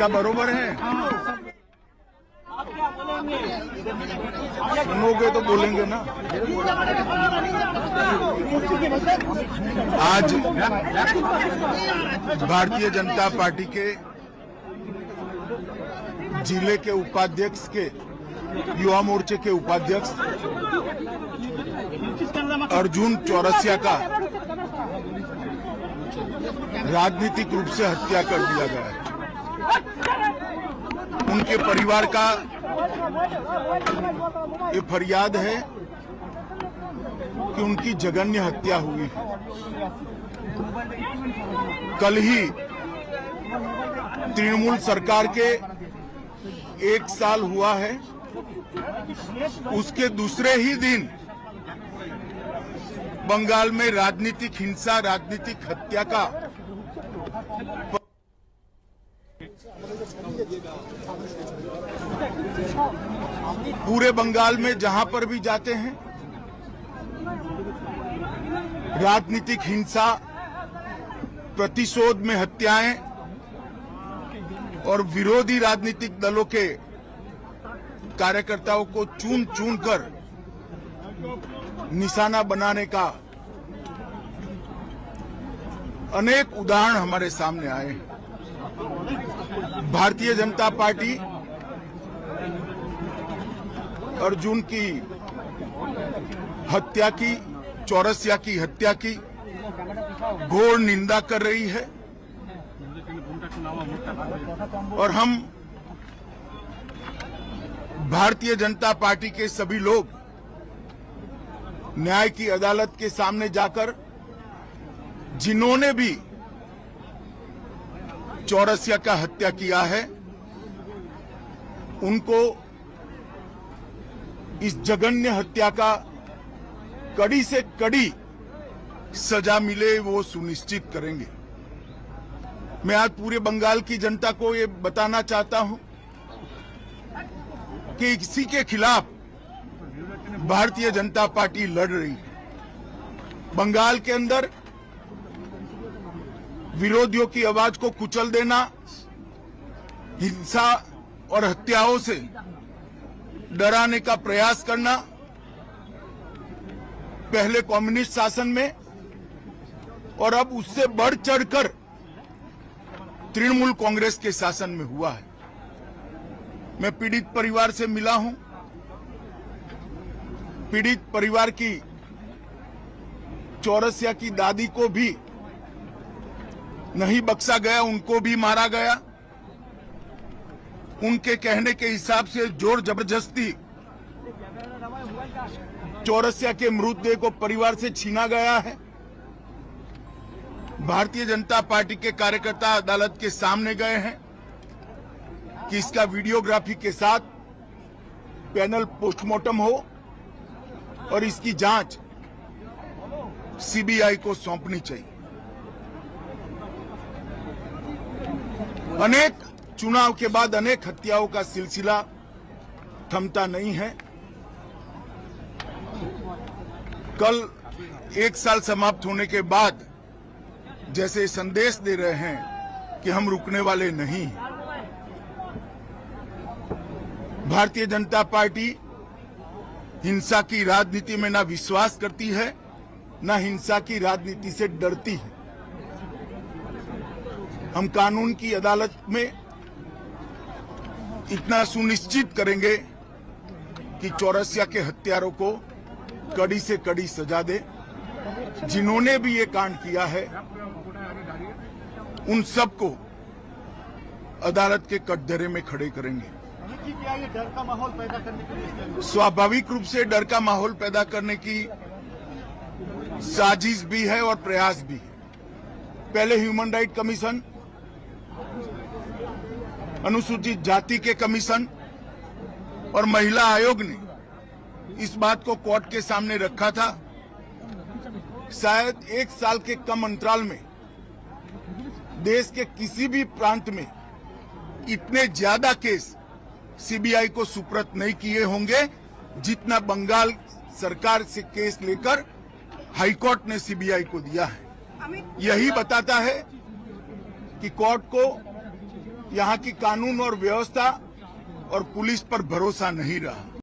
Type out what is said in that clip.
इसका बरोबर है। सुनोगे तो बोलेंगे ना। आज भारतीय जनता पार्टी के जिले के उपाध्यक्ष के युवा मोर्चे के उपाध्यक्ष अर्जुन चौरसिया का राजनीतिक रूप से हत्या कर दिया गया है। उनके परिवार का ये फरियाद है कि उनकी जघन्य हत्या हुई है। कल ही तृणमूल सरकार के 1 साल हुआ है, उसके दूसरे ही दिन बंगाल में राजनीतिक हिंसा, राजनीतिक हत्या का पूरे बंगाल में जहां पर भी जाते हैं राजनीतिक हिंसा, प्रतिशोध में हत्याएं और विरोधी राजनीतिक दलों के कार्यकर्ताओं को चुन चुन कर निशाना बनाने का अनेक उदाहरण हमारे सामने आए हैं। भारतीय जनता पार्टी अर्जुन की हत्या की, चौरसिया की हत्या की घोर निंदा कर रही है और हम भारतीय जनता पार्टी के सभी लोग न्याय की अदालत के सामने जाकर जिन्होंने भी चौरसिया का हत्या किया है उनको इस जघन्य हत्या का कड़ी से कड़ी सजा मिले वो सुनिश्चित करेंगे। मैं आज पूरे बंगाल की जनता को ये बताना चाहता हूं कि इसी के खिलाफ भारतीय जनता पार्टी लड़ रही है। बंगाल के अंदर विरोधियों की आवाज को कुचल देना, हिंसा और हत्याओं से डराने का प्रयास करना पहले कम्युनिस्ट शासन में और अब उससे बढ़ चढ़कर तृणमूल कांग्रेस के शासन में हुआ है। मैं पीड़ित परिवार से मिला हूं। पीड़ित परिवार की चौरसिया की दादी को भी नहीं बख्शा गया, उनको भी मारा गया। उनके कहने के हिसाब से जोर जबरदस्ती चौरसिया के मृतदेह को परिवार से छीना गया है। भारतीय जनता पार्टी के कार्यकर्ता अदालत के सामने गए हैं कि इसका वीडियोग्राफी के साथ पैनल पोस्टमार्टम हो और इसकी जांच सीबीआई को सौंपनी चाहिए। अनेक चुनाव के बाद अनेक हत्याओं का सिलसिला थमता नहीं है। कल 1 साल समाप्त होने के बाद जैसे संदेश दे रहे हैं कि हम रुकने वाले नहीं हैं। भारतीय जनता पार्टी हिंसा की राजनीति में ना विश्वास करती है, ना हिंसा की राजनीति से डरती है। हम कानून की अदालत में इतना सुनिश्चित करेंगे कि चौरसिया के हत्यारों को कड़ी से कड़ी सजा दे। जिन्होंने भी ये कांड किया है उन सबको अदालत के कटघरे में खड़े करेंगे। डर का माहौल पैदा करने के लिए स्वाभाविक रूप से डर का माहौल पैदा करने की साजिश भी है और प्रयास भी है। पहले ह्यूमन राइट कमीशन, अनुसूचित जाति के कमीशन और महिला आयोग ने इस बात को कोर्ट के सामने रखा था। शायद 1 साल के कम अंतराल में देश के किसी भी प्रांत में इतने ज्यादा केस सीबीआई को सुपुर्द नहीं किए होंगे जितना बंगाल सरकार से केस लेकर हाईकोर्ट ने सीबीआई को दिया है। यही बताता है कि कोर्ट को यहाँ की कानून और व्यवस्था और पुलिस पर भरोसा नहीं रहा।